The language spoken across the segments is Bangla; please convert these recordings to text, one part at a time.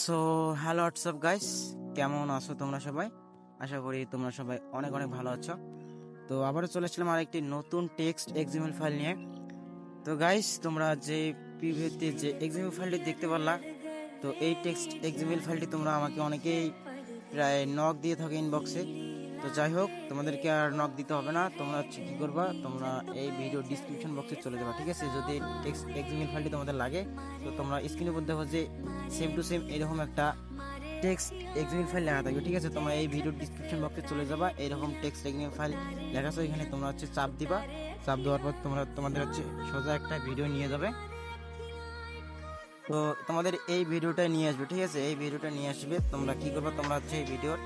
সো হ্যালো হোয়াটসঅ্যাপ গাইস, কেমন আছো তোমরা সবাই? আশা করি তোমরা সবাই অনেক অনেক ভালো আছো। তো আবারও চলে আসলাম আর একটি নতুন টেক্সট এক্সএমএল ফাইল নিয়ে। তো গাইস, তোমরা যে প্রিভিউতে যে এক্সএমএল ফাইলটি দেখতে পারলা, তো এই টেক্সট এক্সএমএল ফাইলটি তোমরা আমাকে অনেকেই প্রায় নক দিয়ে থাকো ইনবক্সে। তো যাই হোক, তোমাদেরকে আর নক দিতে হবে না। তোমরা হচ্ছে কী করবা, তোমরা এই ভিডিও ডিসক্রিপশন বক্সে চলে যাবা, ঠিক আছে? যদি টেক্সট এক্সএমএল ফাইলটি তোমাদের লাগে, তো তোমরা স্ক্রিনের মধ্যে দেখো যে সেম টু সেম এরকম একটা টেক্সট এক্সএমএল ফাইল লেখা থাকবে, ঠিক আছে? তোমরা এই ভিডিও ডিসক্রিপশন বক্সে চলে যাবা, এরকম টেক্সট এক্সএমএল ফাইল লেখা আছে, এখানে তোমরা হচ্ছে চাপ দিবা। চাপ দেওয়ার পর তোমাদের হচ্ছে সোজা একটা ভিডিও নিয়ে যাবে। তো তোমাদের এই ভিডিওটা নিয়ে আসবে, ঠিক আছে? এই ভিডিওটা নিয়ে আসবে। তোমরা কি করবা, তোমরা হচ্ছে এই ভিডিওর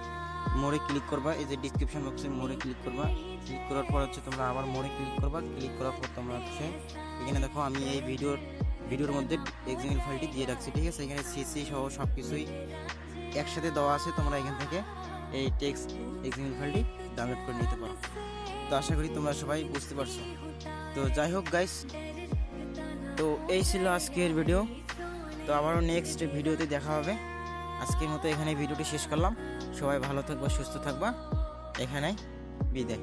মোড়ে ক্লিক করবা, এই যে ডিসক্রিপশন বক্সে মোড়ে ক্লিক করবা। ক্লিক করার পর হচ্ছে তোমরা আবার মোড়ে ক্লিক করবা। ক্লিক করার পর তোমরা হচ্ছে এখানে দেখো আমি এই ভিডিওর মধ্যে এক্সএমএল ফাইলটি দিয়ে রাখছি, ঠিক আছে? এখানে সিসি সহ সব কিছুই একসাথে দেওয়া আছে। তোমরা এখান থেকে এই টেক্সট এক্সএমএল ফাইলটি ডাউনলোড করে নিতে পারো। তো আশা করি তোমরা সবাই বুঝতে পারছো। তো যাই হোক গাইস, তো এই ছিল আজকের ভিডিও। তো আবারও নেক্সট ভিডিওতে দেখা হবে। আজকের মতো এখানে ভিডিওটি শেষ করলাম। সবাই ভালো থাকবা, সুস্থ থাকবা। এখানেই বিদায়।